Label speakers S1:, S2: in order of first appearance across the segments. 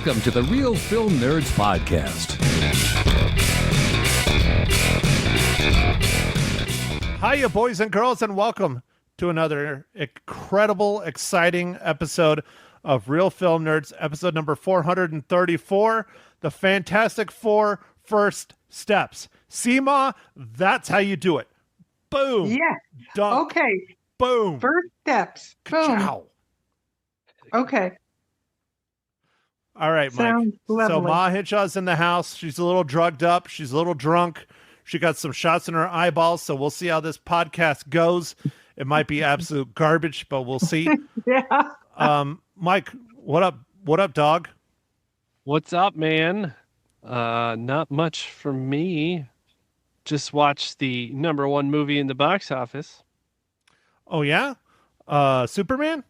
S1: Welcome to the Real Film Nerds Podcast.
S2: Hiya, boys and girls, and welcome to another incredible, exciting episode of Real Film Nerds, episode number 434, The Fantastic Four First Steps. Seema, that's how you do it. Boom.
S3: Yeah.
S2: Dunk.
S3: Okay.
S2: Boom.
S3: First steps. Boom.
S2: Ka-chow.
S3: Okay.
S2: All right, Mike.
S3: Sounds lovely.
S2: So Ma Hinshaw's in the house. She's a little drugged up. She's a little drunk. She got some shots in her eyeballs, so we'll see how this podcast goes. It might be absolute garbage, but we'll see.
S3: Yeah.
S2: Mike, what up? What up, dog?
S4: What's up, man? Not much from me. Just watched the #1 movie in the box office.
S2: Oh yeah? Superman?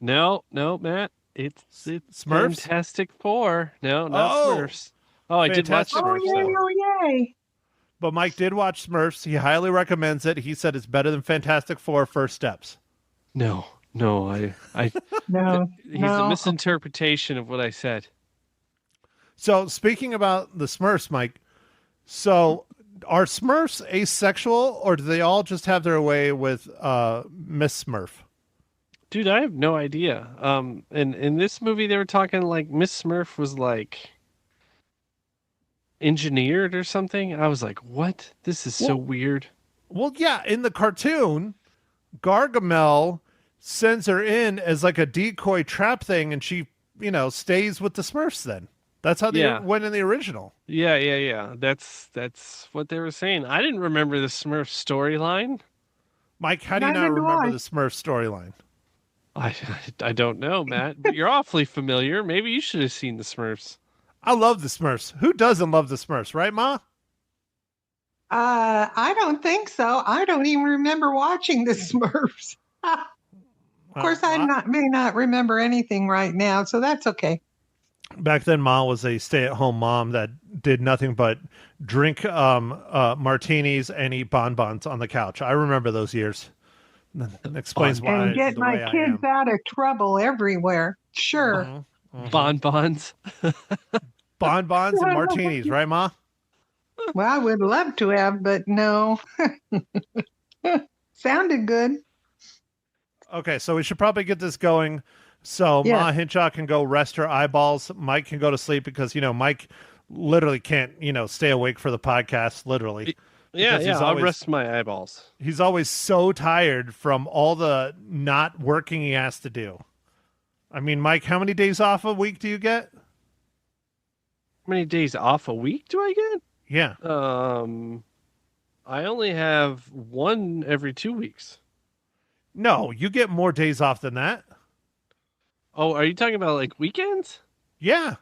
S4: No, Matt. It's
S2: Smurfs?
S4: Fantastic Four. No, not
S2: Oh,
S4: Smurfs. Oh, I did watch
S2: Fantastic
S3: Oh,
S4: Smurfs.
S3: yay,
S4: though.
S3: oh, yay.
S2: But Mike did watch Smurfs. He highly recommends it. He said it's better than Fantastic Four First Steps.
S4: No, I
S3: No.
S4: he's
S3: no.
S4: a misinterpretation of what I said.
S2: So speaking about the Smurfs, Mike, so are Smurfs asexual, or do they all just have their way with Miss Smurf?
S4: Dude, I have no idea. In this movie they were talking like Miss Smurf was like engineered or something. I was like, what? This is so weird.
S2: Well, yeah, in the cartoon, Gargamel sends her in as like a decoy trap thing, and she, stays with the Smurfs then. That's how they went in the original.
S4: Yeah. That's what they were saying. I didn't remember the Smurf storyline.
S2: Mike, how do you
S3: Neither
S2: not
S3: do
S2: remember
S3: I.
S2: the Smurf storyline?
S4: I don't know, Matt, but you're awfully familiar. Maybe you should have seen the Smurfs.
S2: I love the Smurfs. Who doesn't love the Smurfs, right, Ma?
S3: I don't think so. I don't even remember watching the Smurfs. Of course, I may not remember anything right now, so that's okay.
S2: Back then, Ma was a stay-at-home mom that did nothing but drink martinis and eat bonbons on the couch. I remember those years. That explains why.
S3: And get my kids out of trouble everywhere. Sure.
S2: Mm-hmm.
S4: Bonbons.
S2: Bonbons and martinis, right, Ma?
S3: Well, I would love to have, but no. Sounded good.
S2: Okay, so we should probably get this going. So
S3: Yeah.
S2: Ma Hinshaw can go rest her eyeballs. Mike can go to sleep because, Mike literally can't, stay awake for the podcast, literally.
S4: Yeah,
S2: Because he's
S4: I'll
S2: always-
S4: rest my eyeballs.
S2: He's always so tired from all the not working he has to do. I mean, Mike, how many days off a week do you get?
S4: How many days off a week do I get?
S2: Yeah.
S4: I only have one every 2 weeks.
S2: No, you get more days off than that.
S4: Oh, are you talking about like weekends?
S2: Yeah.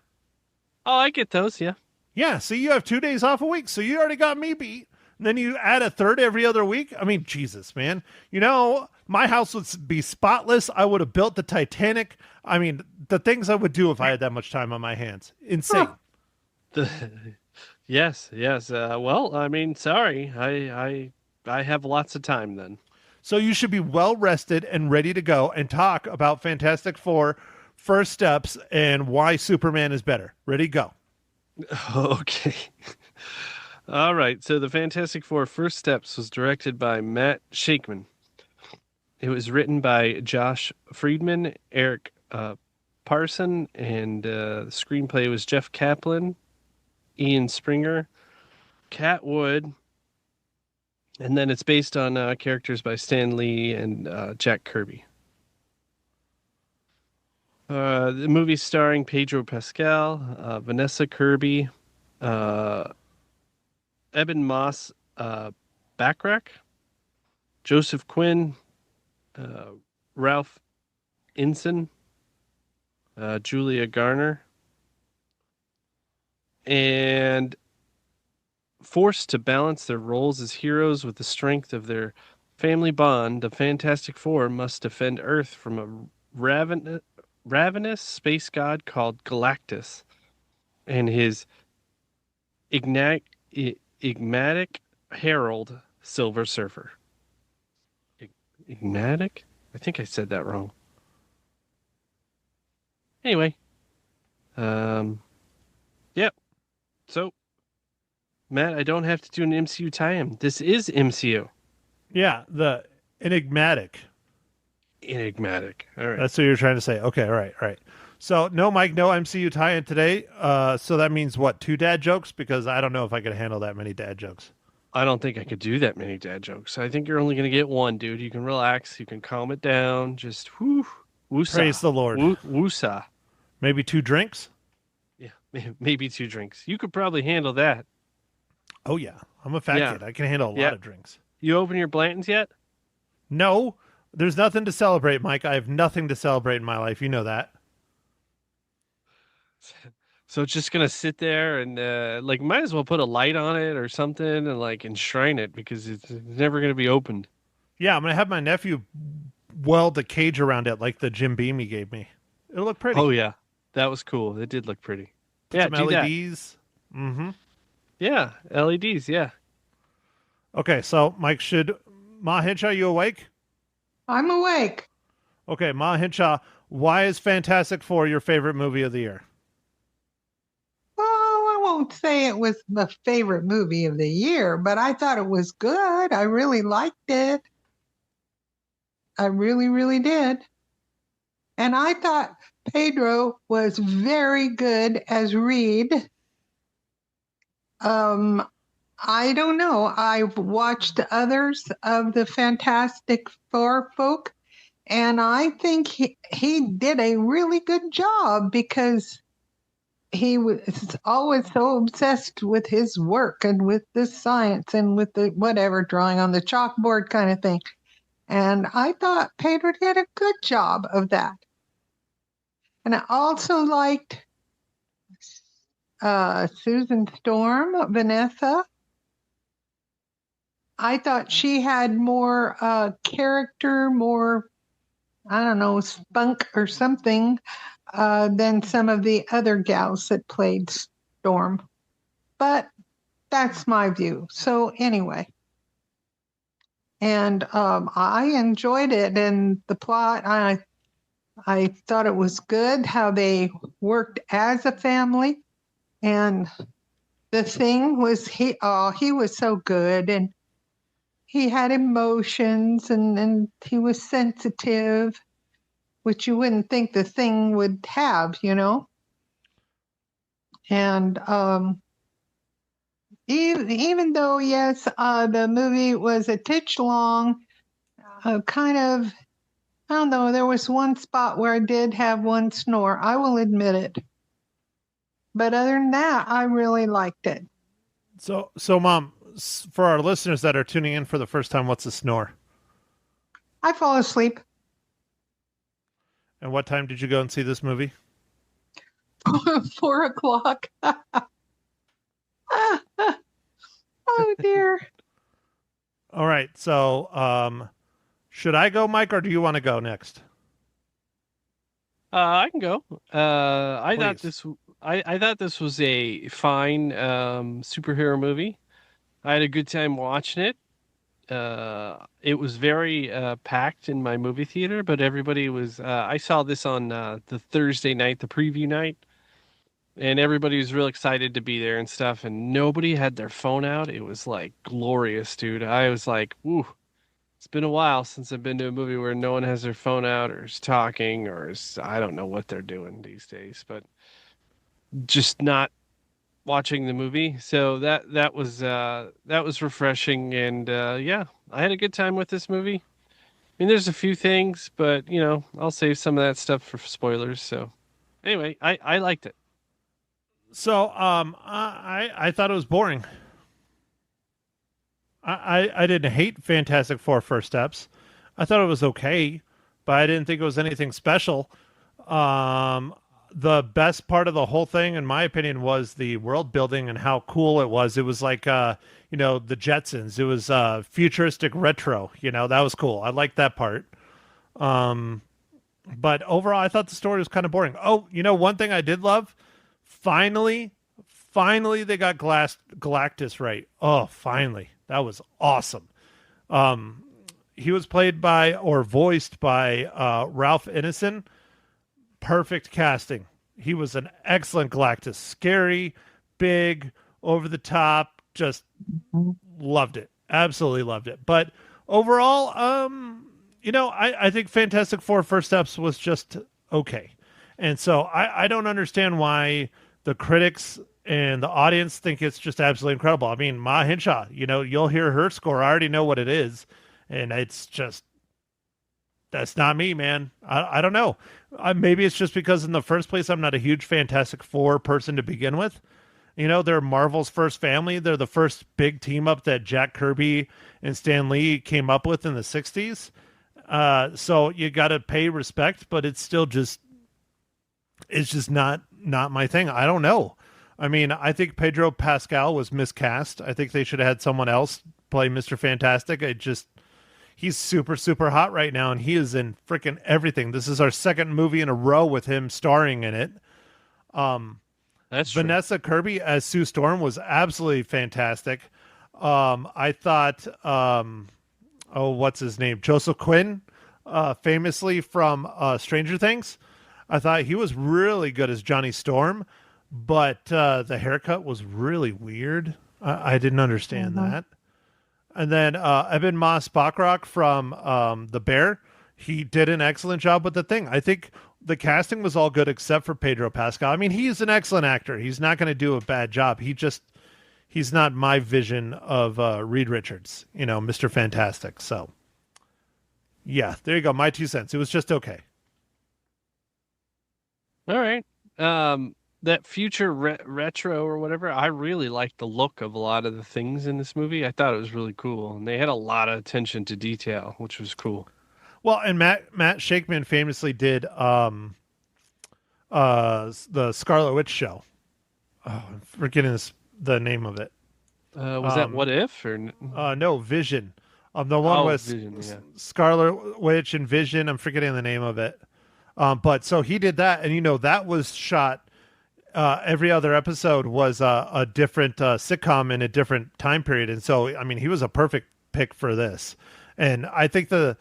S4: Oh, I get those, yeah.
S2: Yeah. See, you have 2 days off a week. So you already got me beat. And then you add a third every other week. I mean, Jesus, man. My house would be spotless. I would have built the Titanic. I mean, the things I would do if I had that much time on my hands. Insane.
S4: Yes. Well, I mean, sorry. I have lots of time then.
S2: So you should be well rested and ready to go and talk about Fantastic Four First Steps and why Superman is better. Ready, go.
S4: Okay. All right. So the Fantastic Four First Steps was directed by Matt Shakeman. It was written by Josh Friedman, Eric Parson, and the screenplay was Jeff Kaplan, Ian Springer, Cat Wood, and then it's based on characters by Stan Lee and Jack Kirby. The movie starring Pedro Pascal, Vanessa Kirby, Ebon Moss-Bachrach, Joseph Quinn, Ralph Inson, Julia Garner, and forced to balance their roles as heroes with the strength of their family bond, the Fantastic Four must defend Earth from a ravenous space god called Galactus and his enigmatic herald, Silver Surfer. Enigmatic? I think I said that wrong. Anyway, Yep. So, Matt, I don't have to do an MCU tie-in. This is MCU.
S2: Yeah, the enigmatic.
S4: Enigmatic. All right.
S2: That's what you're trying to say. Okay, all right, all right. So no Mike, no MCU tie-in today. So that means what? 2 dad jokes? Because I don't know if I could handle that many dad jokes.
S4: I don't think I could do that many dad jokes. I think you're only going to get one, dude. You can relax. You can calm it down. Just woosah.
S2: Praise the Lord.
S4: Woosah.
S2: Maybe 2 drinks?
S4: Yeah, maybe 2 drinks. You could probably handle that.
S2: Oh yeah, I'm a fat kid. I can handle a lot of drinks.
S4: You open your Blantons yet?
S2: No, there's nothing to celebrate, Mike. I have nothing to celebrate in my life. You know that.
S4: So it's just gonna sit there and might as well put a light on it or something and like enshrine it because it's never gonna be opened.
S2: Yeah, I'm gonna have my nephew weld a cage around it like the Jim Beam he gave me. It'll look pretty.
S4: Oh yeah, that was cool. It did look pretty.
S2: Put some LEDs. Mm-hmm.
S4: Yeah, LEDs. Yeah.
S2: Okay, so Mike, should Ma Henshaw, you awake?
S3: I'm awake.
S2: Okay, Ma Henshaw, why is Fantastic Four your favorite movie of the year?
S3: Oh, I won't say it was my favorite movie of the year, but I thought it was good. I really liked it. I really, really did. And I thought Pedro was very good as Reed. I don't know. I've watched others of the Fantastic Four folk, and I think he did a really good job because he was always so obsessed with his work and with the science and with the whatever drawing on the chalkboard kind of thing. And I thought Pedro did a good job of that. And I also liked Susan Storm, Vanessa. I thought she had more character, more, I don't know, spunk or something than some of the other gals that played Storm. But that's my view. So anyway. And I enjoyed it, and the plot, I thought it was good how they worked as a family. And the thing was, he was so good, and he had emotions, and he was sensitive, which you wouldn't think the thing would have, you know. And even though, yes, the movie was a titch long, kind of, I don't know, there was one spot where I did have one snore. I will admit it. But other than that, I really liked it.
S2: So Mom, for our listeners that are tuning in for the first time, what's a snore?
S3: I fall asleep.
S2: And what time did you go and see this movie?
S3: 4 o'clock. Oh, dear.
S2: All right. So should I go, Mike, or do you want to go next?
S4: I can go. I
S2: Please.
S4: thought this was a fine superhero movie. I had a good time watching it. It was very packed in my movie theater, but everybody was. I saw this on the Thursday night, the preview night, and everybody was real excited to be there and stuff. And nobody had their phone out. It was like glorious, dude. I was like, "Ooh, it's been a while since I've been to a movie where no one has their phone out or is talking or is I don't know what they're doing these days, but just not watching the movie." So that was refreshing, and yeah, I had a good time with this movie. I mean, there's a few things, but you know, I'll save some of that stuff for spoilers. So anyway, I liked it.
S2: So I thought it was boring. I didn't hate Fantastic Four First Steps. I thought it was okay, but I didn't think it was anything special. The best part of the whole thing, in my opinion, was the world building and how cool it was. It was like, the Jetsons. It was futuristic retro. That was cool. I liked that part. But overall, I thought the story was kind of boring. Oh, one thing I did love. Finally, they got Galactus right. Oh, finally. That was awesome. He was played by or voiced by Ralph Ineson. Perfect casting. He was an excellent Galactus. Scary, big, over the top, just loved it. Absolutely loved it. But overall, I think Fantastic Four First Steps was just okay. And so I don't understand why the critics and the audience think it's just absolutely incredible. I mean, Ma Hinshaw, you'll hear her score. I already know what it is. And it's just, that's not me, man. I don't know. Maybe it's just because in the first place, I'm not a huge Fantastic Four person to begin with. They're Marvel's first family. They're the first big team up that Jack Kirby and Stan Lee came up with in the 60s. So you got to pay respect, but it's still just, it's just not my thing. I don't know. I mean, I think Pedro Pascal was miscast. I think they should have had someone else play Mr. Fantastic. He's super, super hot right now, and he is in freaking everything. This is our second movie in a row with him starring in it.
S4: That's true.
S2: Vanessa Kirby as Sue Storm was absolutely fantastic. I thought, what's his name? Joseph Quinn, famously from Stranger Things. I thought he was really good as Johnny Storm, but the haircut was really weird. I didn't understand that. And then Ebon Moss-Bachrach from The Bear, he did an excellent job with the Thing. I think the casting was all good except for Pedro Pascal. I mean, he's an excellent actor. He's not going to do a bad job. He's not my vision of Reed Richards, Mr. Fantastic. So, yeah, there you go. My 2 cents. It was just okay.
S4: All right. That future retro or whatever, I really liked the look of a lot of the things in this movie. I thought it was really cool, and they had a lot of attention to detail, which was cool.
S2: Well, and Matt Shakeman famously did the Scarlet Witch show. Oh, I'm forgetting the name of it.
S4: Was that What If or
S2: no, Vision. The one with
S4: Vision, yeah.
S2: Scarlet Witch and Vision. I'm forgetting the name of it. But so he did that, and that was shot. Every other episode was a different sitcom in a different time period, and so I mean, he was a perfect pick for this. And I think the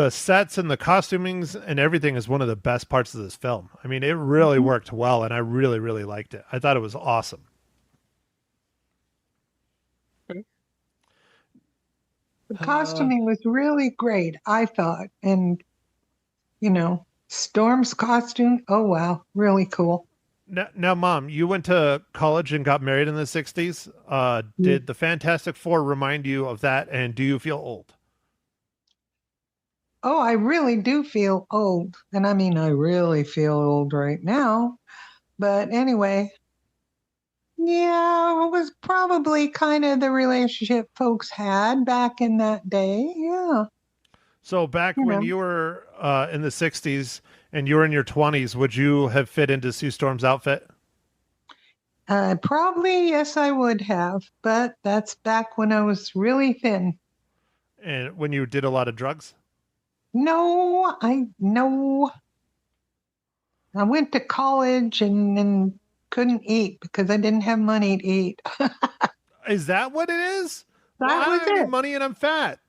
S2: sets and the costumings and everything is one of the best parts of this film. I mean, it really worked well, and I really, really liked it. I thought it was awesome.
S3: The costuming was really great, I thought. And, Storm's costume, oh, wow, really cool.
S2: Now, Mom, you went to college and got married in the 60s. Did the Fantastic Four remind you of that, and do you feel old?
S3: Oh, I really do feel old. And I mean, I really feel old right now. But anyway, yeah, it was probably kind of the relationship folks had back in that day. Yeah.
S2: So back when you were in the 60s and you were in your 20s, would you have fit into Sue Storm's outfit?
S3: Probably, yes, I would have. But that's back when I was really thin.
S2: And when you did a lot of drugs?
S3: No. I went to college and couldn't eat because I didn't have money to eat.
S2: Is that what it is?
S3: That was
S2: I don't
S3: it.
S2: have money and I'm fat.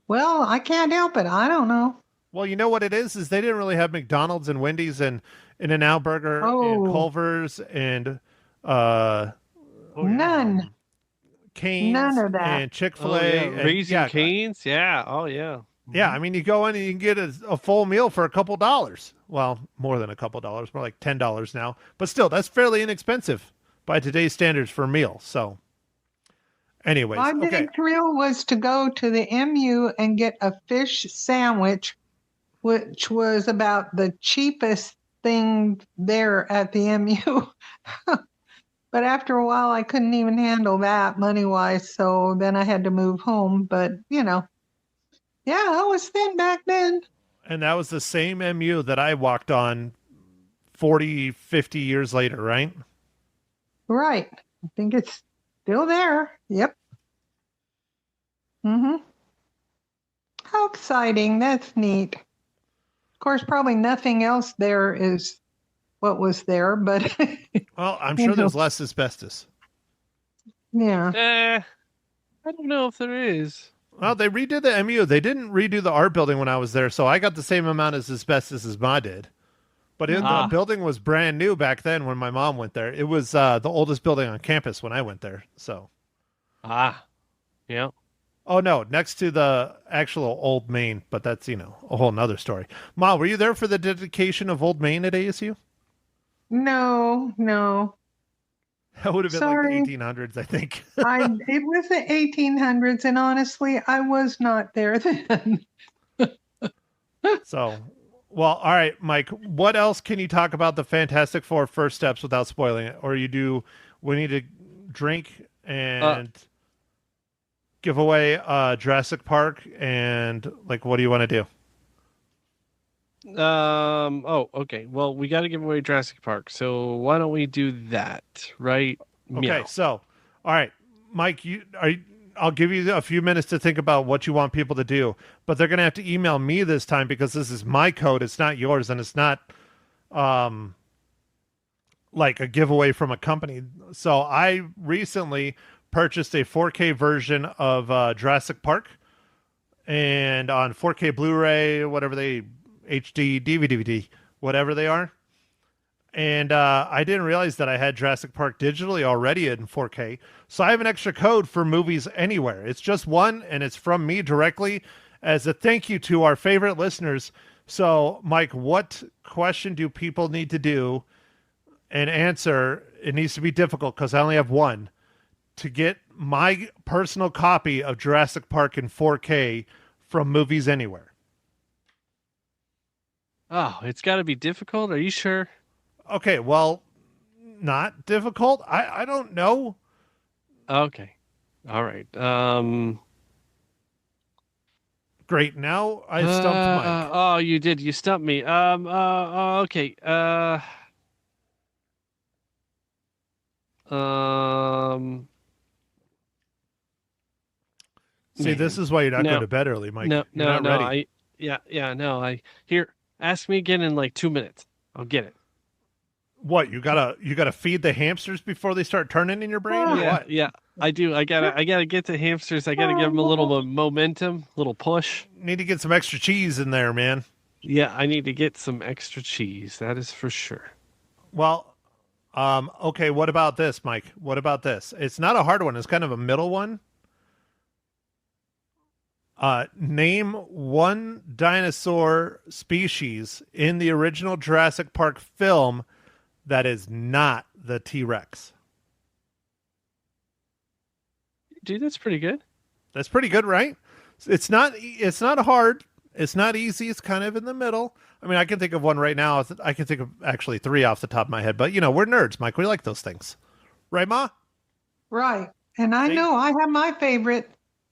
S3: Well, I can't help it. I don't know.
S2: Well, you know what it is they didn't really have McDonald's and Wendy's and In-N-Out Burger and Culver's and
S3: none.
S2: Cane's
S3: None of that.
S2: and Chick-fil-A. and,
S4: Raising Cane's? Yeah. Oh, yeah.
S2: Yeah, I mean, you go in and you can get a full meal for a couple dollars. Well, more than a couple dollars, more like $10 now. But still, that's fairly inexpensive by today's standards for a meal. So, anyways,
S3: My big thrill was to go to the MU and get a fish sandwich, which was about the cheapest thing there at the MU. But after a while, I couldn't even handle that money-wise, so then I had to move home. But, yeah, I was thin back then.
S2: And that was the same MU that I walked on 40, 50 years later, right?
S3: Right. I think it's still there. Yep. Mm-hmm. How exciting. That's neat. Of course, probably nothing else there is what was there, but...
S2: Well, I'm sure there's less asbestos.
S3: Yeah.
S4: I don't know if there is.
S2: Well, they redid the MU. They didn't redo the art building when I was there, so I got the same amount as asbestos as Ma did. But the building was brand new back then when my mom went there. It was the oldest building on campus when I went there. So.
S4: Yeah.
S2: Oh, no, next to the actual Old Main, but that's, a whole nother story. Ma, were you there for the dedication of Old Main at ASU?
S3: No.
S2: That would have been
S3: Sorry.
S2: like the 1800s, I think.
S3: It was the 1800s, and honestly, I was not there then.
S2: So, well, all right, Mike, what else can you talk about the Fantastic Four First Steps without spoiling it? Or we need to drink and give away Jurassic Park, and what do you want to do?
S4: Okay. Well, we got to give away Jurassic Park, so why don't we do that, right?
S2: Okay,
S4: Meow.
S2: so, all right, Mike, I'll give you a few minutes to think about what you want people to do, but they're going to have to email me this time because this is my code. It's not yours, and it's not like a giveaway from a company. So I recently purchased a 4K version of Jurassic Park, and on 4K Blu-ray, whatever they HD, DVD, whatever they are. And I didn't realize that I had Jurassic Park digitally already in 4K. So I have an extra code for Movies Anywhere. It's just one, and it's from me directly as a thank you to our favorite listeners. So, Mike, what question do people need to do and answer? It needs to be difficult because I only have one, to get my personal copy of Jurassic Park in 4K from Movies Anywhere.
S4: Oh, it's got to be difficult. Are you sure?
S2: Okay, well, not difficult. I don't know.
S4: Okay. All right.
S2: Great. Now I stumped Mike.
S4: Oh, you did. You stumped me. Okay.
S2: See, this is why you're not going to bed early, Mike.
S4: No,
S2: you're not ready.
S4: Ask me again in like 2 minutes. I'll get it.
S2: What, you gotta feed the hamsters before they start turning in your brain, or what?
S4: Yeah, I do. I gotta get the hamsters. I gotta give them a little momentum, little push.
S2: Need to get some extra cheese in there, man.
S4: Yeah, I need to get some extra cheese. That is for sure.
S2: Well, okay. What about this, Mike? What about this? It's not a hard one. It's kind of a middle one. Name one dinosaur species in the original Jurassic Park film that is not the T-Rex.
S4: Dude, that's pretty good.
S2: That's pretty good, right? It's not hard. It's not easy. It's kind of in the middle. I mean, I can think of one right now. I can think of actually three off the top of my head, but we're nerds, Mike. We like those things. Right, Ma?
S3: Right. And I know I have my favorite.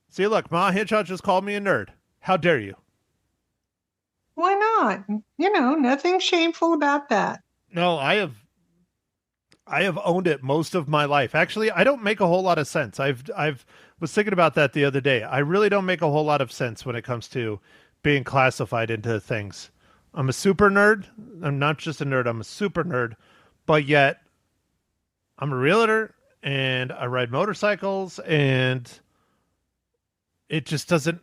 S2: See, look, Ma Hinshaw just called me a nerd. How dare you?
S3: Why not? Nothing shameful about that.
S2: No, I have owned it most of my life. Actually, I don't make a whole lot of sense. I've was thinking about that the other day. I really don't make a whole lot of sense when it comes to being classified into things. I'm a super nerd. I'm not just a nerd. I'm a super nerd. But yet, I'm a realtor and I ride motorcycles, and it just doesn't.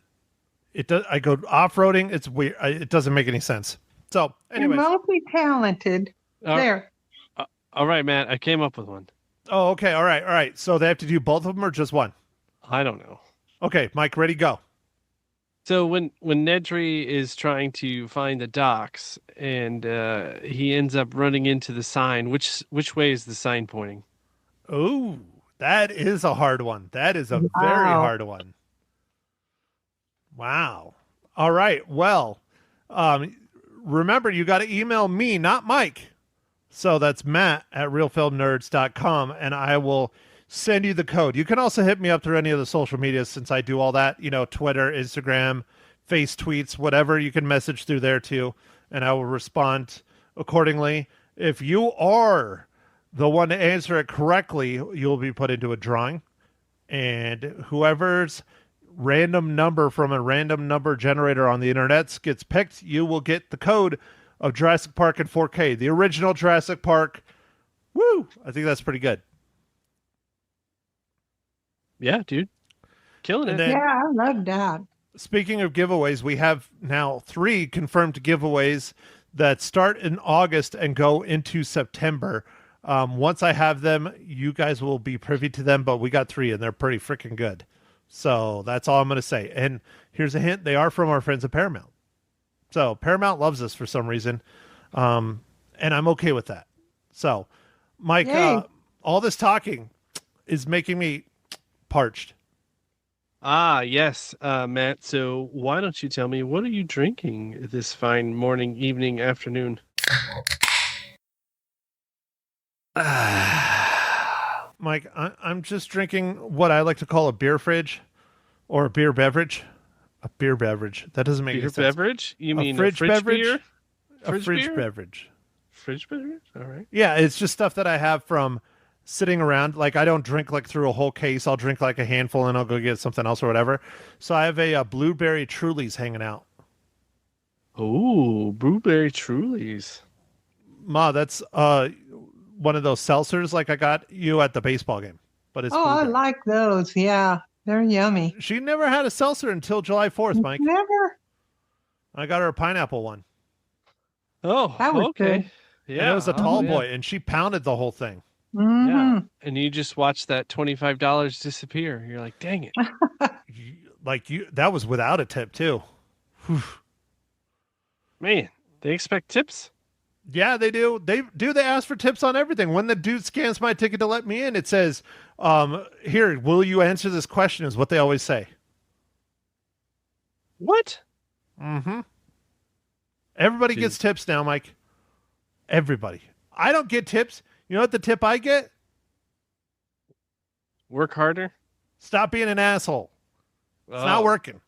S2: I go off-roading. It's weird. It doesn't make any sense. So, anyway,
S3: multi-talented. There.
S4: All right, Matt. I came up with one.
S2: Oh, okay. All right. So they have to do both of them or just one?
S4: I don't know.
S2: Okay, Mike, ready, go.
S4: So when Nedry is trying to find the docks and he ends up running into the sign, which way is the sign pointing?
S2: Oh, that is a hard one. That is a very hard one. Wow. All right. Well, remember, you got to email me, not Mike. So that's matt@realfilmnerds.com, and I will send you the code. You can also hit me up through any of the social medias since I do all that, Twitter, Instagram, face tweets, whatever. You can message through there too, and I will respond accordingly. If you are the one to answer it correctly, you'll be put into a drawing, and whoever's random number from a random number generator on the internet gets picked, you will get the code of Jurassic Park in 4K, the original Jurassic Park. Woo! I think that's pretty good.
S4: Yeah, dude. Killing it.
S3: Yeah, I love that.
S2: Speaking of giveaways, we have now 3 confirmed giveaways that start in August and go into September. Once I have them, you guys will be privy to them, but we got 3 and they're pretty freaking good. So that's all I'm going to say. And here's a hint. They are from our friends at Paramount. So Paramount loves us for some reason. And I'm okay with that. So Mike, all this talking is making me parched.
S4: Ah, yes, Matt. So why don't you tell me, what are you drinking this fine morning, evening, afternoon?
S2: Mike, I'm just drinking what I like to call a beer fridge or a beer beverage. A beer beverage. That doesn't make any
S4: Beer
S2: sense.
S4: beverage? You mean
S2: a fridge beverage?
S4: beer?
S2: A fridge
S4: beer?
S2: beverage.
S4: Fridge beverage? All right.
S2: Yeah, it's just stuff that I have from sitting around. Like I don't drink like through a whole case. I'll drink like a handful and I'll go get something else or whatever. So I have a blueberry Trulies hanging out.
S4: Oh, blueberry Trulies.
S2: Ma, that's one of those seltzers like I got you at the baseball game. But it's
S3: I
S2: blueberry.
S3: like those. Yeah, they're yummy.
S2: She never had a seltzer until July 4th, Mike.
S3: Never.
S2: I got her a pineapple one.
S4: Oh,
S3: That was
S4: okay.
S3: good.
S4: Yeah.
S2: And it was a tall
S4: yeah.
S2: boy, and she pounded the whole thing.
S3: Mm-hmm.
S4: Yeah. And you just watched that $25 disappear. You're like, dang it.
S2: That was without a tip too. Whew.
S4: Man, they expect tips?
S2: Yeah, they do. They ask for tips on everything. When the dude scans my ticket to let me in, it says, here, will you answer this question, is what they always say.
S4: What?
S2: Mm-hmm. Everybody
S4: Dude.
S2: gets tips now, Mike. Everybody. I don't get tips. You know what the tip I get?
S4: Work harder?
S2: Stop being an asshole. It's not working.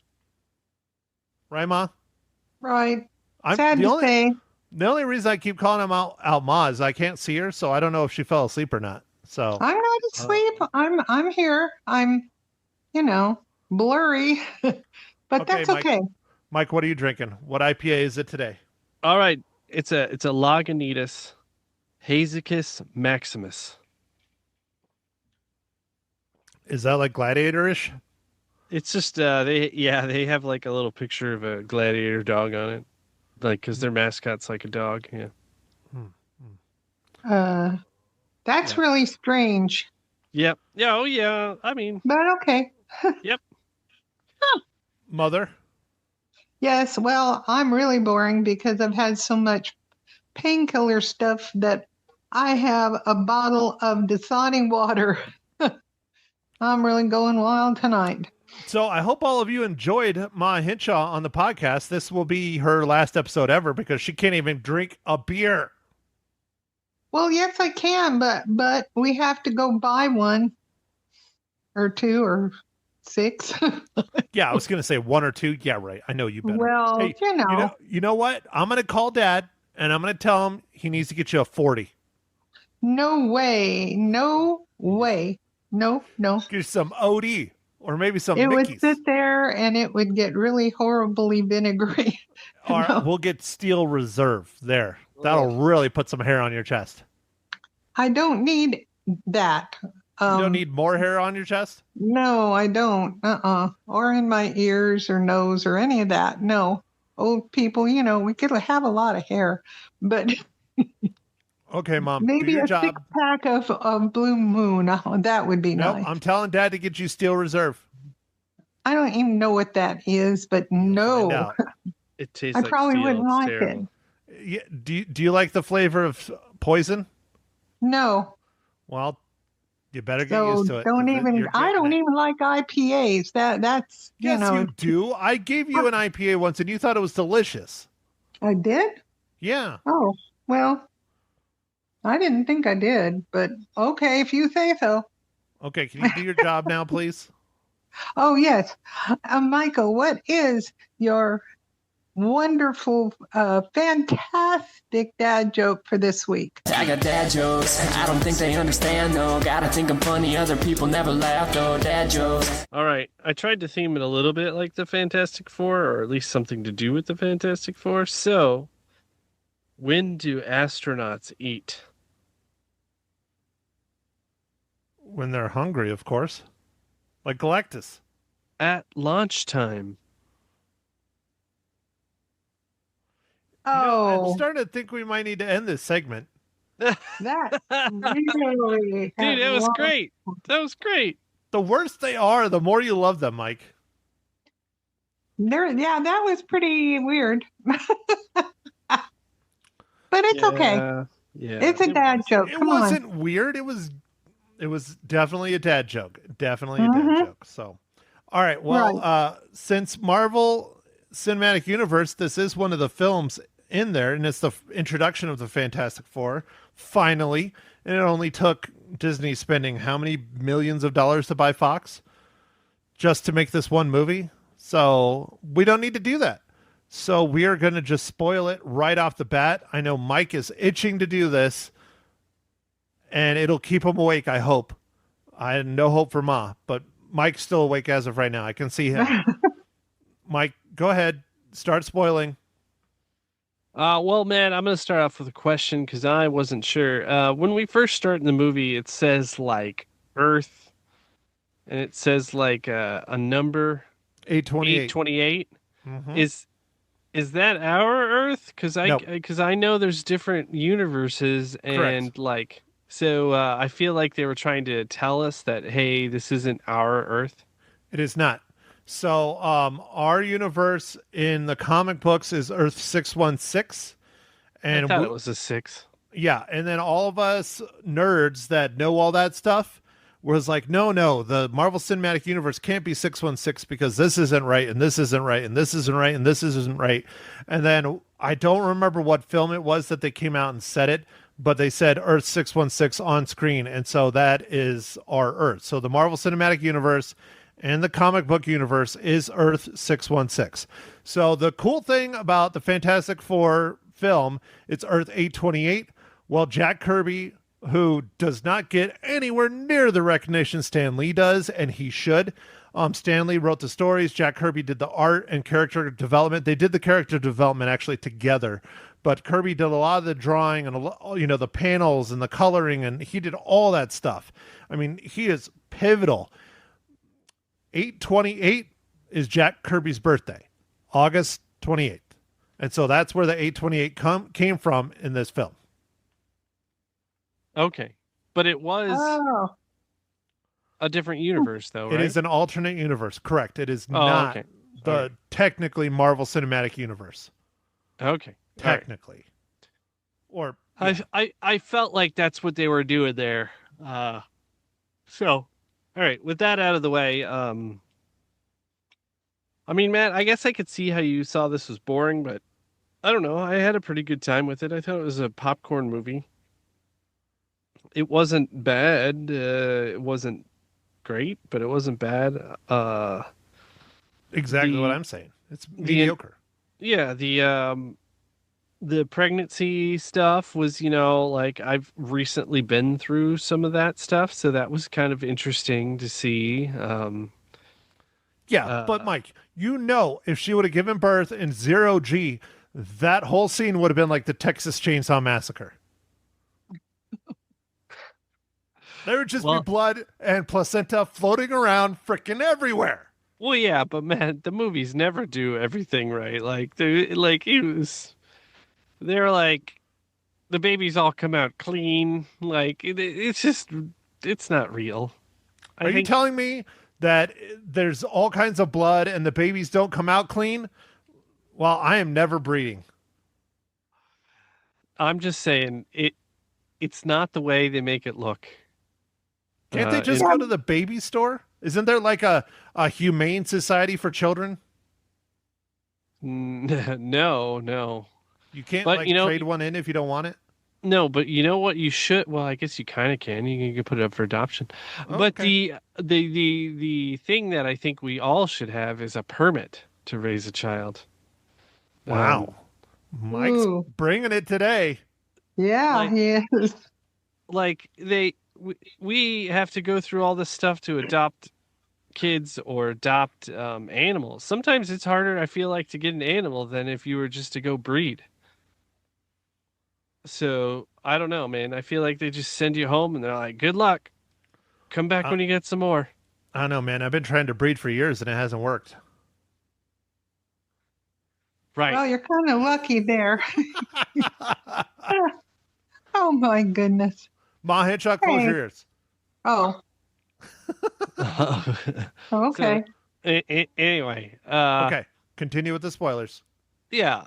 S2: Right, Ma?
S3: Right.
S2: I'm
S3: Sad to say.
S2: The only reason I keep calling him out Ma is I can't see her, so I don't know if she fell asleep or not. So
S3: I'm not asleep. I'm here. I'm, blurry, but
S2: Okay,
S3: that's
S2: Mike.
S3: okay.
S2: Mike, what are you drinking? What IPA is it today?
S4: All right. It's a Lagunitas Hazacus Maximus.
S2: Is that like gladiator-ish?
S4: It's just they have like a little picture of a gladiator dog on it, like because their mascot's like a dog. Yeah.
S3: That's really strange,
S4: Yep. Yeah. Oh yeah. I mean.
S3: but okay.
S4: Yep.
S2: Mother?
S3: Yes. Well, I'm really boring because I've had so much painkiller stuff that I have a bottle of Dasani water. I'm really going wild tonight.
S2: So I hope all of you enjoyed Ma Hinshaw on the podcast. This will be her last episode ever because she can't even drink a beer.
S3: Well, yes, I can, but we have to go buy one or 2 or 6.
S2: Yeah, I was going to say 1 or 2. Yeah, right. I know you better.
S3: Well,
S2: Hey, you know what? I'm going to call Dad and I'm going to tell him he needs to get you a 40.
S3: No way. No way. No.
S2: Get you some OD or maybe some
S3: It would
S2: Mickey's.
S3: sit there and it would get really horribly vinegary.
S2: All right, we'll get Steel Reserve there. That'll really put some hair on your chest.
S3: I don't need that.
S2: You don't need more hair on your chest?
S3: No, I don't. Or in my ears or nose or any of that. No. Old people, we could have a lot of hair, but
S2: Okay, Mom. do
S3: maybe
S2: your
S3: a
S2: job.
S3: 6-pack of Blue Moon. That would be
S2: Nope,
S3: nice.
S2: I'm telling Dad to get you Steel Reserve.
S3: I don't even know what that is, but
S2: Find
S3: no.
S2: out.
S4: It tastes
S3: I
S4: like
S3: probably
S4: steel.
S3: wouldn't
S4: It's
S3: like
S4: terrible.
S3: it.
S2: Yeah, do you like the flavor of poison?
S3: No.
S2: Well, you better get
S3: So
S2: used to it.
S3: don't
S2: 'cause
S3: even,
S2: you're
S3: I
S2: getting
S3: don't
S2: it.
S3: even like IPAs. That's,
S2: Yes, you do. I gave you an IPA once and you thought it was delicious.
S3: I did?
S2: Yeah.
S3: Oh, well, I didn't think I did, but okay, if you say so.
S2: Okay, can you do your job now, please?
S3: Oh, yes. Michael, what is your wonderful, fantastic dad joke for this week?
S5: I got dad jokes, I don't think they understand, no. Gotta think I'm funny, other people never laugh, though. Dad jokes.
S4: All right. I tried to theme it a little bit like the Fantastic Four, or at least something to do with the Fantastic Four. So, when do astronauts eat?
S2: When they're hungry, of course. Like Galactus.
S4: At launch time.
S2: I'm
S3: Oh,
S2: starting to think we might need to end this segment.
S3: that really
S4: Dude, that was great. That was great.
S2: The worse they are, the more you love them, Mike.
S3: Yeah, that was pretty weird. But it's okay.
S4: Yeah.
S3: It's a dad joke.
S2: It
S3: Come on.
S2: wasn't weird. It was definitely a dad joke. Definitely a dad
S3: Mhm.
S2: joke. So, all right. Well, since Marvel Cinematic Universe, this is one of the films in there, and it's the introduction of the Fantastic Four, finally. And it only took Disney spending how many millions of dollars to buy Fox just to make this one movie? So we don't need to do that. So we are going to just spoil it right off the bat. I know Mike is itching to do this, and it'll keep him awake, I hope. I had no hope for Ma, but Mike's still awake as of right now. I can see him. Mike, go ahead. Start spoiling.
S4: Well, man, I'm going to start off with a question because I wasn't sure. When we first start in the movie, it says like Earth, and it says like a number
S2: 828.
S4: 828.
S2: Mm-hmm.
S4: Is that our Earth? Because I know there's different universes, and
S2: Correct.
S4: like so I feel like they were trying to tell us that hey, this isn't our Earth.
S2: It is not. So our universe in the comic books is Earth 616. And
S4: I thought it was a 6.
S2: Yeah, and then all of us nerds that know all that stuff was like, no, the Marvel Cinematic Universe can't be 616 because this isn't right, and this isn't right, and this isn't right, and this isn't right. And then I don't remember what film it was that they came out and said it, but they said Earth 616 on screen, and so that is our Earth. So the Marvel Cinematic Universe and the comic book universe is Earth 616. So the cool thing about the Fantastic Four film, it's Earth 828. Well, Jack Kirby, who does not get anywhere near the recognition Stan Lee does, and he should. Stan Lee wrote the stories. Jack Kirby did the art and character development. They did the character development actually together, but Kirby did a lot of the drawing and the panels and the coloring, and he did all that stuff. I mean, he is pivotal. 8/28 is Jack Kirby's birthday, August 28th. And so that's where the 8/28 came from in this film.
S4: Okay, but it was a different universe, though, right?
S2: It is an alternate universe, correct? It is not the technically Marvel Cinematic Universe.
S4: Okay,
S2: technically, or
S4: yeah. I felt like that's what they were doing there. So. All right, with that out of the way, I mean, Matt, I guess I could see how you saw this was boring, but I don't know. I had a pretty good time with it. I thought it was a popcorn movie. It wasn't bad. It wasn't great, but it wasn't bad.
S2: Exactly what I'm saying. It's mediocre.
S4: Yeah, the pregnancy stuff was, like I've recently been through some of that stuff, so that was kind of interesting to see.
S2: But Mike, if she would have given birth in 0G, that whole scene would have been like the Texas Chainsaw Massacre. There would just be blood and placenta floating around freaking everywhere.
S4: Well, yeah, but man, the movies never do everything right. They're like, the babies all come out clean. Like, it's not real.
S2: Are you telling me that there's all kinds of blood and the babies don't come out clean? Well, I am never breeding.
S4: I'm just saying, it's not the way they make it look.
S2: Can't they just go to the baby store? Isn't there like a humane society for children?
S4: No.
S2: You can't trade one in if you don't want it?
S4: No, but you know what you should? Well, I guess you kind of can. You can put it up for adoption.
S2: Oh,
S4: but
S2: okay.
S4: the thing that I think we all should have is a permit to raise a child.
S2: Wow. Mike's bringing it today.
S3: Yeah, he is.
S4: Like we have to go through all this stuff to adopt kids or adopt animals. Sometimes it's harder, I feel like, to get an animal than if you were just to go breed. So I don't know, man. I feel like they just send you home and they're like, good luck. Come back when you get some more.
S2: I don't know, man. I've been trying to breed for years and it hasn't worked.
S4: Right.
S3: Well, you're kind of lucky there. Oh my goodness.
S2: Ma Hitchcock, close your
S3: Hey.
S2: ears.
S3: Oh, okay.
S4: Anyway,
S2: Okay, continue with the spoilers.
S4: yeah,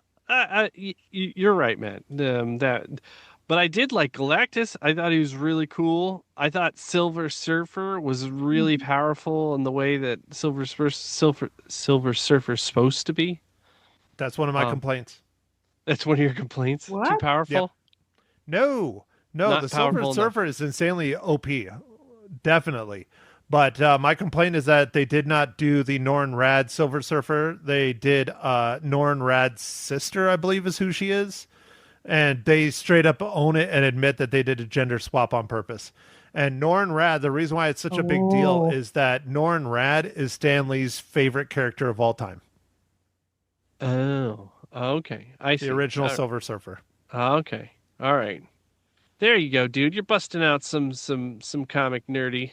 S4: you're right, man. But I did like Galactus. I thought he was really cool. I thought Silver Surfer was really powerful in the way that Silver Surfer's supposed to be.
S2: That's one of my complaints.
S4: That's one of your complaints. Too
S3: What?
S4: powerful.
S2: Yep. No,
S4: Not
S2: the Silver
S4: powerful
S2: Surfer is insanely OP, definitely. But my complaint is that they did not do the Norrin Rad Silver Surfer. They did Norrin Rad's sister, I believe is who she is. And they straight up own it and admit that they did a gender swap on purpose. And Norrin Rad, the reason why it's such a big deal is that Norrin Rad is Stan Lee's favorite character of all time.
S4: Oh, okay. I see.
S2: The original Silver Surfer.
S4: Okay. All right. There you go, dude. You're busting out some comic nerdy.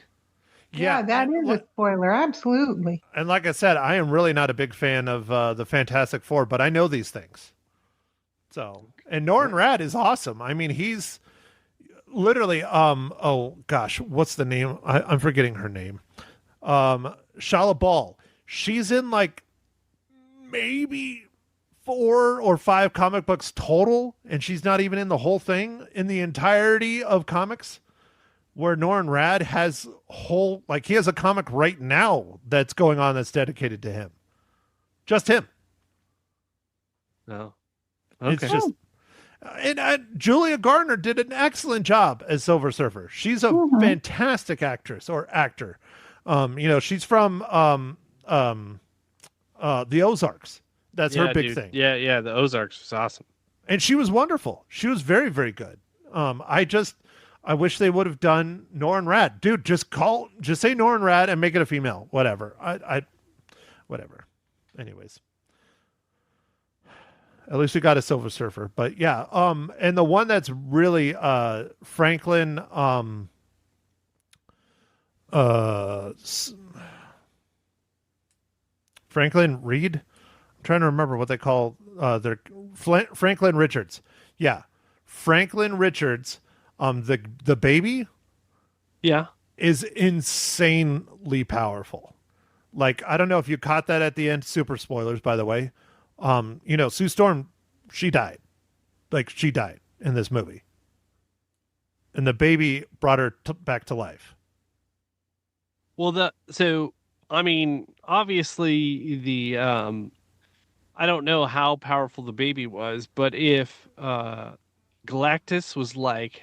S3: Yeah, that is a spoiler. Absolutely.
S2: And like I said, I am really not a big fan of the Fantastic Four, but I know these things. So, and Norrin Rad is awesome. I mean, he's literally, oh gosh, what's the name? I'm forgetting her name. Shala Ball. She's in like maybe 4 or 5 comic books total, and she's not even in the whole thing in the entirety of comics. Where Norrin Rad has he has a comic right now that's going on that's dedicated to him. Just him.
S4: No. Okay.
S2: It's just, and Julia Garner did an excellent job as Silver Surfer. She's a fantastic actress or actor. She's from the Ozarks. That's her big thing.
S4: Yeah, the Ozarks was awesome.
S2: And she was wonderful. She was very, very good. I wish they would have done Norrin Rad. Dude, just say Norrin Rad and make it a female. Whatever. Whatever. Anyways. At least we got a Silver Surfer. But yeah, and the one that's really Franklin Franklin Reed. I'm trying to remember what they call their Franklin Richards. Yeah. Franklin Richards, the baby,
S4: yeah,
S2: is insanely powerful. Like, I don't know if you caught that at the end. Super spoilers, by the way. Sue Storm, she died. Like, she died in this movie. And the baby brought her back to life.
S4: Well, obviously the I don't know how powerful the baby was, but if Galactus was like,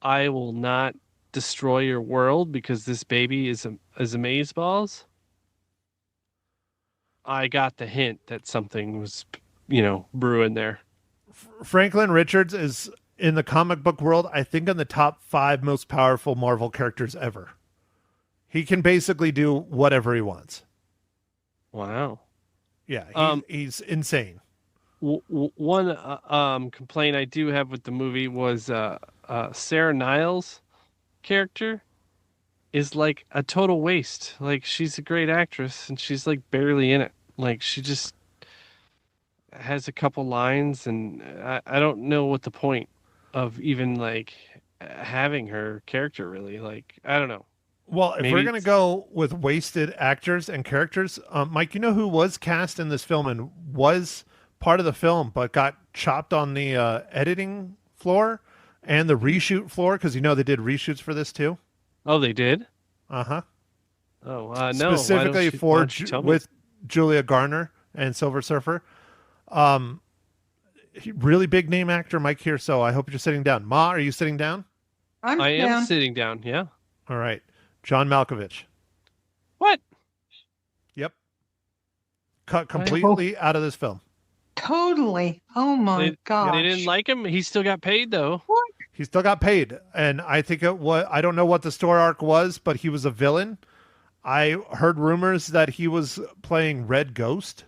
S4: I will not destroy your world because this baby is amazeballs, I got the hint that something was, brewing there.
S2: Franklin Richards is, in the comic book world, I think in the top 5 most powerful Marvel characters ever. He can basically do whatever he wants.
S4: Wow.
S2: Yeah, he's insane.
S4: One complaint I do have with the movie was Sarah Niles' character is like a total waste. Like, she's a great actress and she's like barely in it. Like, she just has a couple lines, and I don't know what the point of even like having her character really. Like, I don't know.
S2: Well, if we're going to go with wasted actors and characters, Mike, you know who was cast in this film and was part of the film but got chopped on the editing floor and the reshoot floor? Because they did reshoots for this too.
S4: Oh, they did?
S2: Uh-huh.
S4: Oh, no.
S2: Specifically with Julia Garner and Silver Surfer. Really big name actor, Mike here, so I hope you're sitting down. Ma, are you sitting down?
S4: I am sitting down, yeah.
S2: All right. John Malkovich.
S4: What?
S2: Yep. Cut completely out of this film.
S3: Totally. Oh my God.
S4: They didn't like him? He still got paid though.
S3: What?
S2: He still got paid. And I think I don't know what the story arc was, but he was a villain. I heard rumors that he was playing Red Ghost.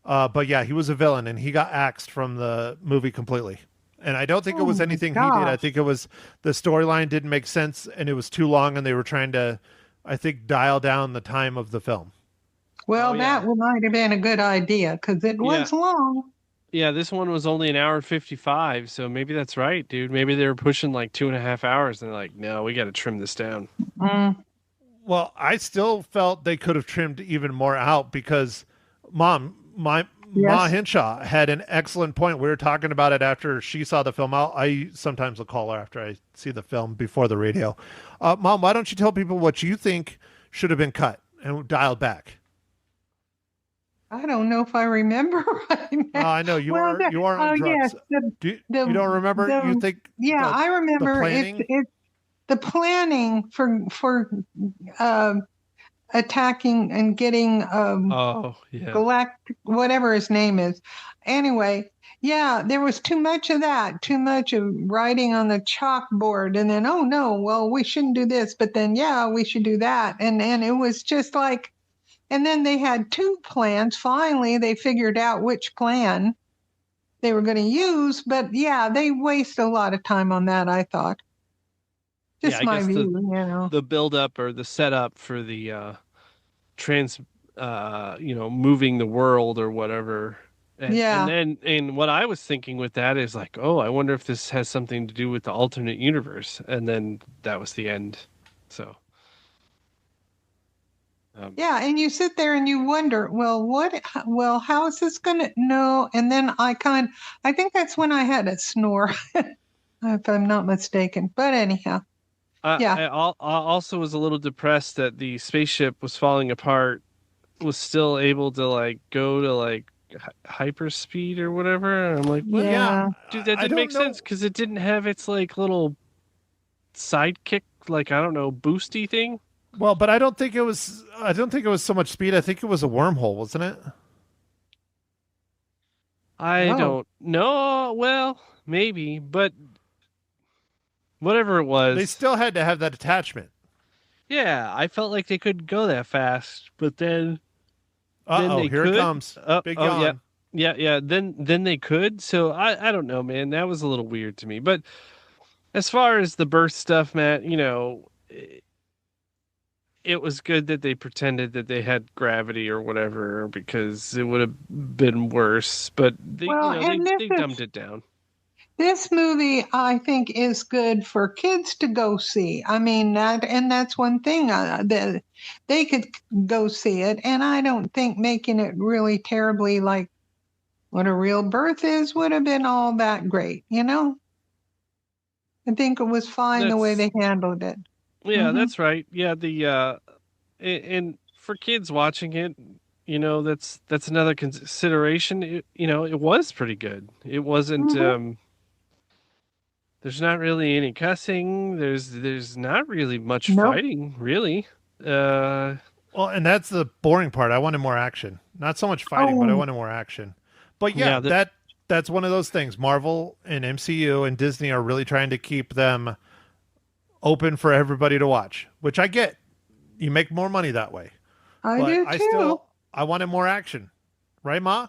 S2: But yeah, he was a villain and he got axed from the movie completely. And I don't think it was anything he did. I think it was the storyline didn't make sense and it was too long and they were trying to, I think, dial down the time of the film.
S3: Well, that might have been a good idea because it was long.
S4: Yeah, this one was only an hour and 55, so maybe that's right, dude. Maybe they were pushing like 2.5 hours, and they're like, no, we got to trim this down.
S3: Mm.
S2: Well, I still felt they could have trimmed even more out because, Mom, Ma
S3: Yes.
S2: Hinshaw had an excellent point. We were talking about it after she saw the film. I sometimes will call her after I see the film before the radio. Mom, why don't you tell people what you think should have been cut and dialed back?
S3: I don't know if I remember right now.
S2: I know
S3: Well,
S2: you are on
S3: oh yes,
S2: drugs. You don't remember? You
S3: the
S2: think
S3: yeah, I
S2: the
S3: remember.
S2: planning?
S3: It's the planning for um attacking and getting
S4: Oh, yeah.
S3: galactic, whatever his name is. Anyway, yeah, there was too much of that, too much of writing on the chalkboard, and then oh no, well we shouldn't do this, but then yeah, we should do that, and it was just like, and then they had two plans. Finally, they figured out which plan they were going to use, but yeah, they waste a lot of time on that. I thought,
S4: Yeah,
S3: just
S4: I
S3: my
S4: guess
S3: view, you know.
S4: the build up or the setup for the trans moving the world or whatever. And
S3: Yeah.
S4: then and what I was thinking with that is like, oh, I wonder if this has something to do with the alternate universe. And then that was the end. So
S3: Yeah, and you sit there and you wonder, well, how is this going to no? And then I think that's when I had a snore, if I'm not mistaken. But anyhow, yeah.
S4: I also was a little depressed that the spaceship was falling apart, was still able to like go to like hyperspeed or whatever. And I'm like, what?
S3: Yeah.
S4: Dude, that
S2: I
S4: didn't
S2: don't
S4: make
S2: know.
S4: sense because it didn't have its like little sidekick, like I don't know, boosty thing.
S2: Well, but I don't think it was. I don't think it was so much speed. I think it was a wormhole, wasn't it?
S4: I
S3: Oh.
S4: don't know. Well, maybe, but whatever it was,
S2: They still had to have that attachment.
S4: yeah, I felt like they couldn't go that fast, but then they
S2: Here
S4: could.
S2: it comes. Big
S4: oh
S2: yawn.
S4: yeah. Then they could. So I don't know, man. That was a little weird to me. But as far as the birth stuff, Matt, it was good that they pretended that they had gravity or whatever because it would have been worse. But
S3: Well, and
S4: they dumbed it down.
S3: this movie, I think, is good for kids to go see. I mean, that's one thing that they could go see it, and I don't think making it really terribly like what a real birth is would have been all that great, you know? I think it was fine the way
S4: That's
S3: they handled it.
S4: Yeah,
S3: Mhm.
S4: that's right. Yeah, and for kids watching it, that's another consideration. It was pretty good. It wasn't
S3: Mhm.
S4: there's not really any cussing. There's not really much
S3: Nope.
S4: fighting, really. Uh
S2: Well, and that's the boring part. I wanted more action. Not so much fighting, but I
S3: Oh,
S2: wanted more action. But
S4: yeah,
S2: yeah, that's one of those things. Marvel and MCU and Disney are really trying to keep them open for everybody to watch, which I get. You make more money that way.
S3: I
S2: But
S3: do too.
S2: I wanted more action. Right, Ma?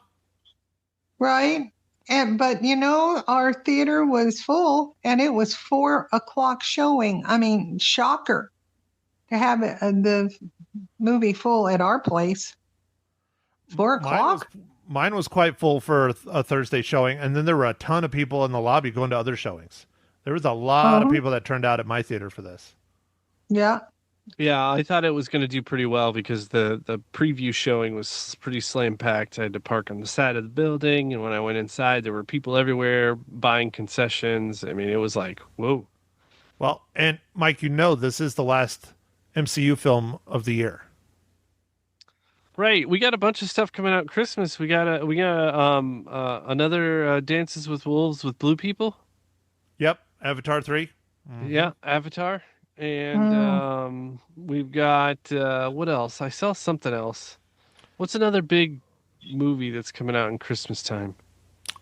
S3: Right. But our theater was full and it was 4 o'clock showing. I mean, shocker to have the movie full at our place. 4 o'clock?
S2: Mine was quite full for a Thursday showing, and then there were a ton of people in the lobby going to other showings. There was a lot of
S3: Uh-huh.
S2: people that turned out at my theater for this.
S3: Yeah.
S4: yeah, I thought it was going to do pretty well because the preview showing was pretty slam packed. I had to park on the side of the building, and when I went inside, there were people everywhere buying concessions. I mean, it was like, whoa.
S2: Well, and Mike, this is the last MCU film of the year.
S4: Right, we got a bunch of stuff coming out Christmas. We got another Dances with Wolves with Blue People.
S2: Yep, Avatar 3.
S4: Yeah, Avatar, and we've got what else? I saw something else. What's another big movie that's coming out in Christmas time?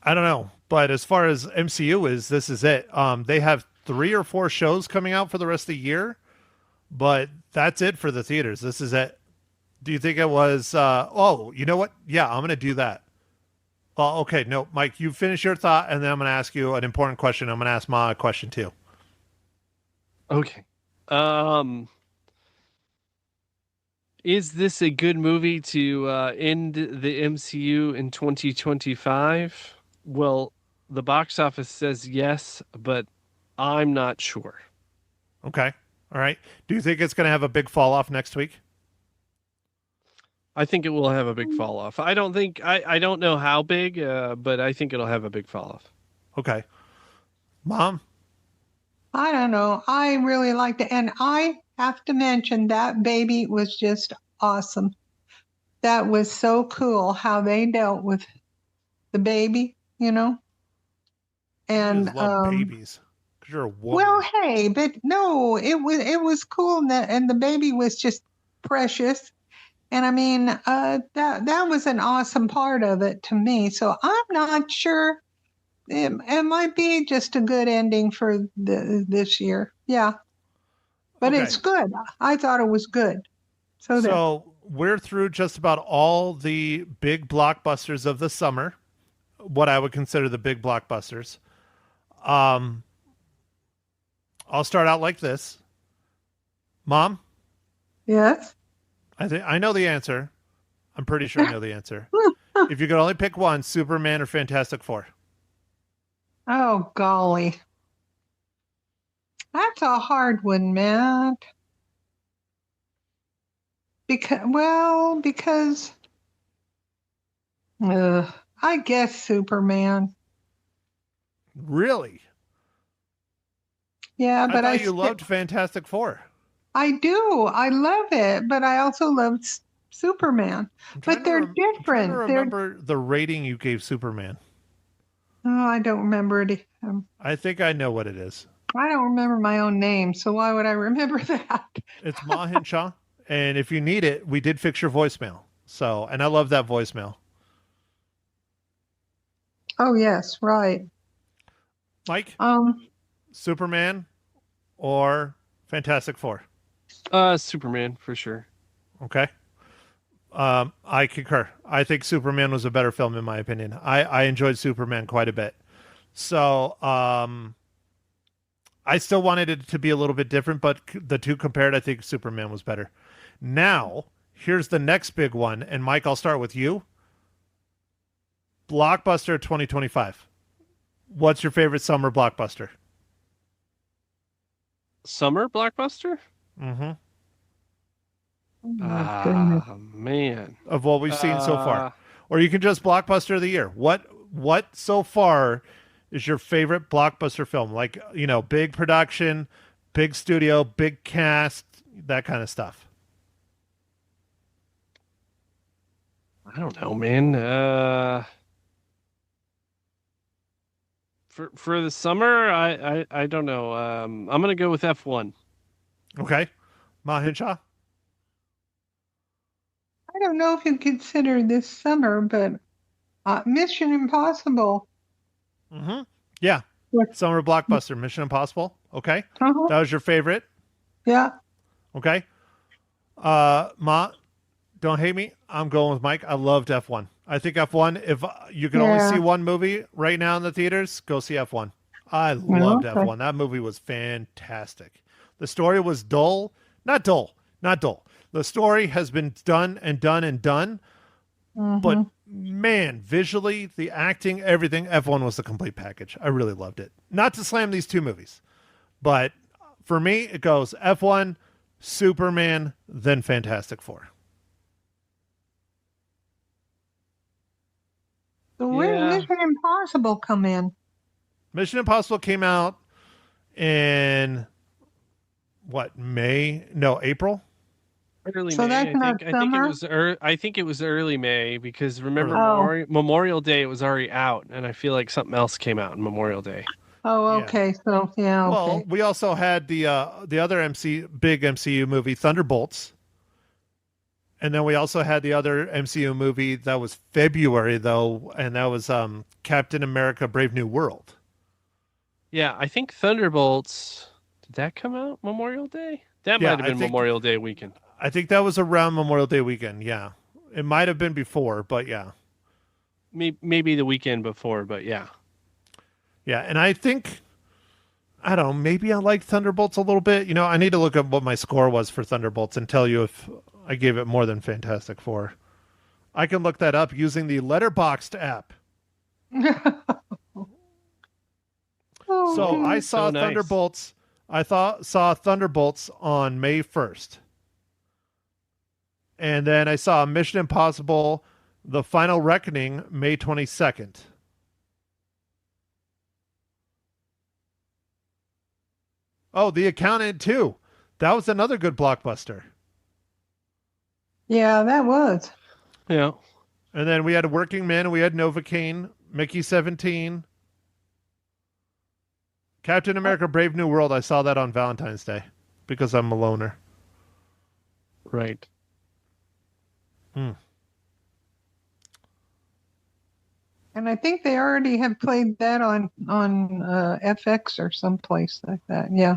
S2: I don't know, but as far as MCU is, this is it. They have 3 or 4 shows coming out for the rest of the year, but that's it for the theaters. This is it. Do you think it was? Oh, you know what? Yeah, I'm going to do that. Well, okay, no, Mike, you finish your thought, and then I'm going to ask you an important question. I'm going to ask Ma a question too.
S4: Okay. Is this a good movie to end the MCU in 2025? Well, the box office says yes, but I'm not sure.
S2: Okay. All right. Do you think it's going to have a big fall off next week?
S4: I think it will have a big fall off. I don't know how big, but I think it'll have a big fall off.
S2: Okay. Mom?
S3: I don't know. I really liked it. And I have to mention that baby was just awesome. That was so cool how they dealt with the baby, you know?
S2: I
S3: And
S2: just love babies. Because you're a woman.
S3: well, hey, but no, it was cool and the baby was just precious. And I mean, that was an awesome part of it to me. So I'm not sure. It might be just a good ending for this year. Yeah. But
S2: Okay.
S3: it's good. I thought it was good. So there.
S2: So we're through just about all the big blockbusters of the summer, what I would consider the big blockbusters. I'll start out like this. Mom,
S3: Yes.
S2: I know the answer. I'm pretty sure I know the answer. If you could only pick one, Superman or Fantastic Four?
S3: Oh, golly. That's a hard one, Matt. Because I guess Superman.
S2: Really?
S3: Yeah,
S2: I
S3: but
S2: thought you loved Fantastic Four.
S3: I do. I love it, but I also love Superman. But they're
S2: I'm trying
S3: different.
S2: to remember the rating you gave Superman.
S3: Oh, I don't remember it.
S2: I think I know what it is.
S3: I don't remember my own name, so why would I remember that?
S2: It's Ma Hinshaw. And if you need it, we did fix your voicemail. So, and I love that voicemail.
S3: Oh, yes, right.
S2: Mike,
S3: Um,
S2: Superman or Fantastic Four?
S4: Superman for sure.
S2: Okay. I concur. I think Superman was a better film in my opinion. I enjoyed Superman quite a bit. So, I still wanted it to be a little bit different, but the two compared, I think Superman was better. Now, here's the next big one. And Mike, I'll start with you. Blockbuster 2025. What's your favorite summer blockbuster?
S4: Summer blockbuster?
S2: Mm-hmm.
S3: oh my goodness.
S4: Man.
S2: Of what we've seen so far. Or you can just blockbuster of the year. What so far is your favorite blockbuster film? Like, you know, big production, big studio, big cast, that kind of stuff.
S4: I don't know, man. For the summer, I don't know. I'm gonna go with F1.
S2: Okay. Ma Hinshaw?
S3: I don't know if you consider this summer, but Mission Impossible.
S2: Mm-hmm. Yeah.
S3: What?
S2: Summer blockbuster, Mission Impossible. Okay.
S3: Uh-huh.
S2: That was your favorite.
S3: Yeah.
S2: Okay. Ma, don't hate me. I'm going with Mike. I loved F1. I think F1, if you can only see one movie right now in the theaters, go see F1. I loved F1. That movie was fantastic. The story was dull. Not dull. The story has been done and done and done.
S3: Mm-hmm.
S2: But man, visually, the acting, everything, F1 was the complete package. I really loved it. Not to slam these two movies, but for me, it goes F1, Superman, then Fantastic Four.
S3: So where did Mission Impossible come in?
S2: Mission Impossible came out in what, May? No, April?
S4: Early
S3: So
S4: May.
S3: that's not summer?
S4: I think it was early May because remember
S3: Oh.
S4: Memorial Day, it was already out, and I feel like something else came out in Memorial Day.
S3: Oh,
S2: Yeah.
S3: okay. So yeah, okay.
S2: Well, we also had the other big MCU movie, Thunderbolts. And then we also had the other MCU movie that was February, though, and that was Captain America Brave New World.
S4: Yeah, I think Thunderbolts, did that come out Memorial Day? That
S2: Yeah,
S4: might have been Memorial Day weekend.
S2: I think that was around Memorial Day weekend, yeah. It might have been before, but yeah.
S4: Maybe the weekend before, but yeah.
S2: Yeah, and I think, I don't know, maybe I like Thunderbolts a little bit. You know, I need to look up what my score was for Thunderbolts and tell you if I gave it more than Fantastic Four. I can look that up using the Letterboxd app.
S3: Oh,
S2: So I
S3: geez.
S2: saw
S4: So nice.
S2: Thunderbolts. Saw Thunderbolts on May 1st. And then I saw Mission Impossible: The Final Reckoning May 22nd. Oh, The Accountant 2. That was another good blockbuster.
S3: Yeah, that was.
S4: Yeah.
S2: And then we had Working Man, and we had Novocaine, Mickey 17, Captain America: Brave New World. I saw that on Valentine's Day because I'm a loner.
S4: Right.
S3: And I think they already have played that on FX or someplace like that. Yeah.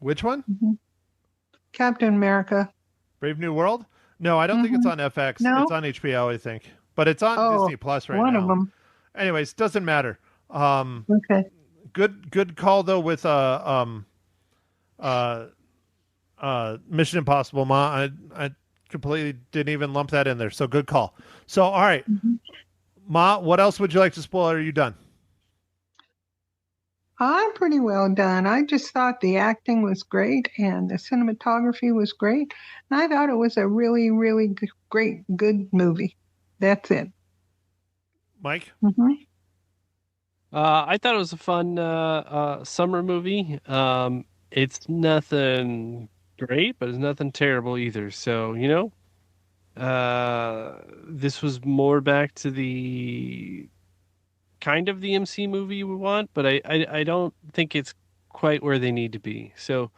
S2: Which one?
S3: Captain America.
S2: Brave New World? No, I don't think it's on FX.
S3: No?
S2: It's on HBO, I think. But it's on Disney Plus right
S3: one
S2: now.
S3: of them.
S2: Anyways, doesn't matter.
S3: Okay.
S2: Good call though with Mission Impossible. Ma, I completely didn't even lump that in there. So good call. So all right. Ma, what else would you like to spoil? Or are you done?
S3: I'm pretty well done. I just thought the acting was great and the cinematography was great. And I thought it was a really, really good movie. That's it.
S2: Mike?
S4: I thought it was a fun summer movie. It's nothing great, but it's nothing terrible either. So, this was more back to the kind of the MC movie we want, but I don't think it's quite where they need to be. So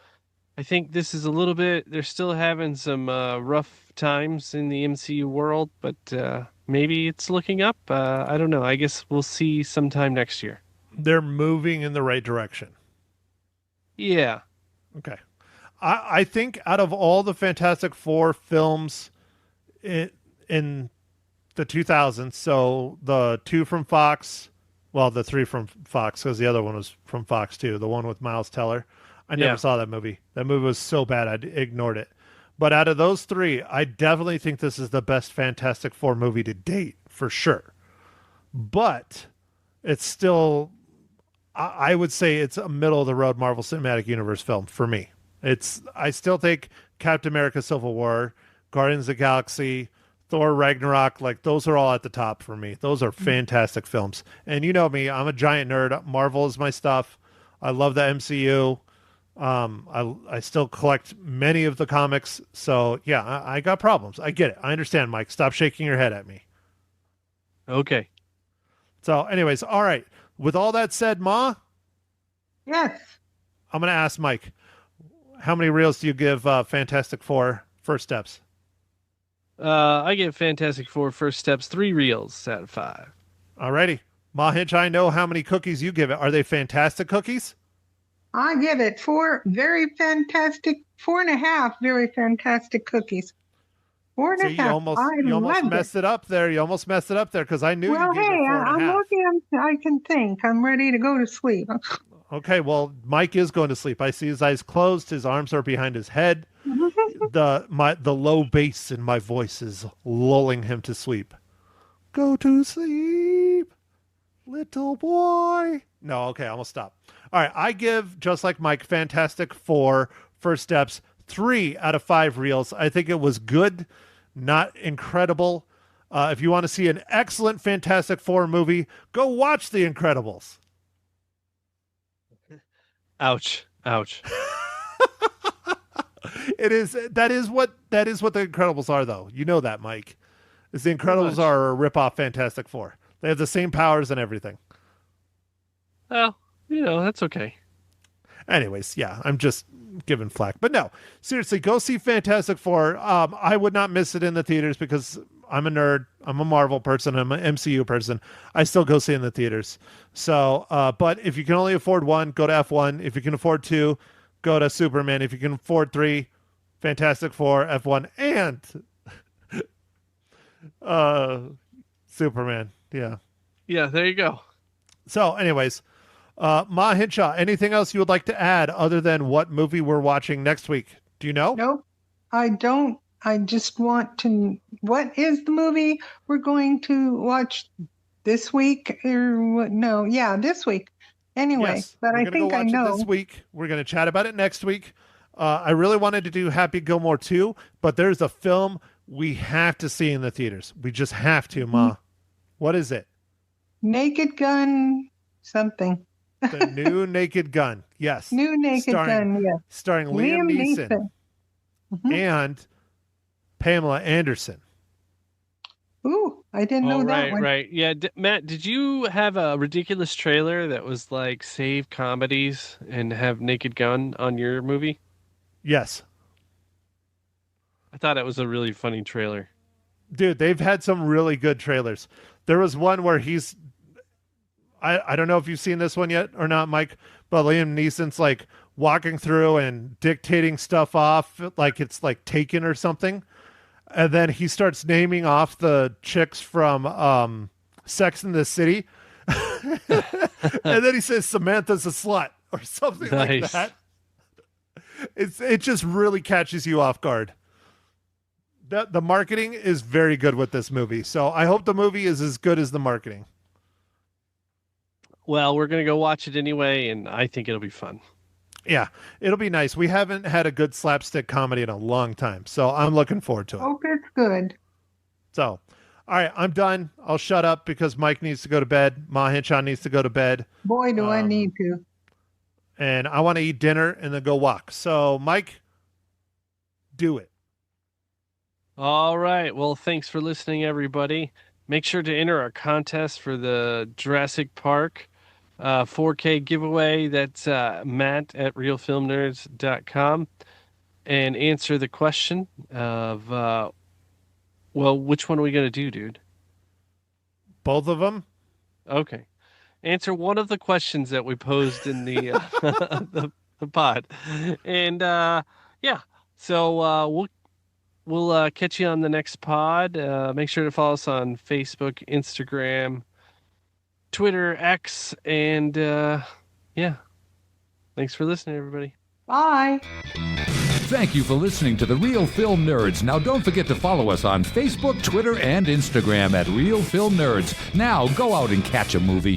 S4: I think this is a little bit, they're still having some rough times in the MCU world, but maybe it's looking up. I don't know. I guess we'll see sometime next year.
S2: They're moving in the right direction.
S4: Yeah.
S2: Okay. I think out of all the Fantastic Four films in the 2000s, so the two from Fox, well, the three from Fox, because the other one was from Fox too, the one with Miles Teller. I never saw that movie. That movie was so bad, I ignored it. But out of those three, I definitely think this is the best Fantastic Four movie to date, for sure. But it's still, I would say it's a middle-of-the-road Marvel Cinematic Universe film for me. I still think Captain America: Civil War, Guardians of the Galaxy, Thor Ragnarok, like those are all at the top for me. Those are fantastic films. And you know me, I'm a giant nerd. Marvel is my stuff. I love the MCU. I still collect many of the comics. So yeah, I got problems. I get it. I understand, Mike. Stop shaking your head at me.
S4: Okay.
S2: So anyways, all right. With all that said, Ma,
S3: Yes.
S2: I'm going to ask Mike, how many reels do you give Fantastic Four First Steps?
S4: I give Fantastic Four First Steps 3 reels out of 5.
S2: Alrighty. Ma Hinch, I know how many cookies you give it. Are they fantastic cookies?
S3: I give it 4.5 very fantastic cookies. 4.5.
S2: So you almost messed it up there. You almost messed it up there because I knew
S3: Well,
S2: you gave
S3: hey,
S2: it 4.5.
S3: I'm looking. I can think. I'm ready to go to sleep.
S2: Okay, well, Mike is going to sleep. I see his eyes closed. His arms are behind his head. The low bass in my voice is lulling him to sleep. Go to sleep, little boy. No, okay, I'm gonna stop. All right, I give, just like Mike, Fantastic Four First Steps 3 out of 5 reels. I think it was good, not incredible. If you want to see an excellent Fantastic Four movie, go watch The Incredibles.
S4: Ouch. Ouch.
S2: That is what The Incredibles are, though. You know that, Mike. Is The Incredibles are a rip-off Fantastic Four. They have the same powers and everything.
S4: Well, that's okay.
S2: Anyways, yeah, I'm just giving flack. But no, seriously, go see Fantastic Four. I would not miss it in the theaters because I'm a nerd. I'm a Marvel person. I'm an MCU person. I still go see it in the theaters. So, but if you can only afford one, go to F1. If you can afford 2, go to Superman. If you can afford 3, Fantastic Four, F1, and Superman. Yeah.
S4: Yeah, there you go.
S2: So, anyways, Ma Hinshaw, anything else you would like to add other than what movie we're watching next week? Do you know?
S3: Nope, I don't. I just want to. What is the movie we're going to watch this week? Or what? No, yeah, this week. Anyway,
S2: Yes,
S3: but
S2: we're
S3: I
S2: gonna
S3: think
S2: go
S3: I
S2: watch
S3: know.
S2: it this week. We're going to chat about it next week. I really wanted to do Happy Gilmore 2, but there's a film we have to see in the theaters. We just have to, Ma. What is it?
S3: Naked Gun something.
S2: The new Naked Gun. Yes.
S3: New Naked Gun, yeah.
S2: Starring Liam Neeson
S3: Mhm.
S2: and Pamela Anderson.
S3: Ooh, I didn't know that one.
S4: Right. Yeah, Matt, did you have a ridiculous trailer that was like save comedies and have Naked Gun on your movie?
S2: Yes.
S4: I thought it was a really funny trailer.
S2: Dude, they've had some really good trailers. There was one where I don't know if you've seen this one yet or not, Mike, but Liam Neeson's like walking through and dictating stuff off like it's like Taken or something. And then he starts naming off the chicks from Sex and the City. And then he says Samantha's a slut or something like
S4: Nice.
S2: that. It just really catches you off guard. The marketing is very good with this movie. So I hope the movie is as good as the marketing.
S4: Well, we're going to go watch it anyway, and I think it'll be fun.
S2: Yeah, it'll be nice. We haven't had a good slapstick comedy in a long time, so I'm looking forward to it.
S3: Hope it's good.
S2: So, all right, I'm done. I'll shut up because Mike needs to go to bed. Ma Hinchan needs to go to bed.
S3: Boy, do I need to.
S2: And I want to eat dinner and then go walk. So, Mike, do it.
S4: All right. Well, thanks for listening, everybody. Make sure to enter our contest for the Jurassic Park 4K giveaway. That's Matt at realfilmnerds.com. And answer the question of, well, which one are we going to do, dude?
S2: Both of them?
S4: Okay. Answer one of the questions that we posed in the the pod. And yeah. So we'll catch you on the next pod. Make sure to follow us on Facebook, Instagram, Twitter, X, and yeah. Thanks for listening, everybody.
S3: Bye.
S1: Thank you for listening to The Real Film Nerds. Now, don't forget to follow us on Facebook, Twitter, and Instagram at Real Film Nerds. Now, go out and catch a movie.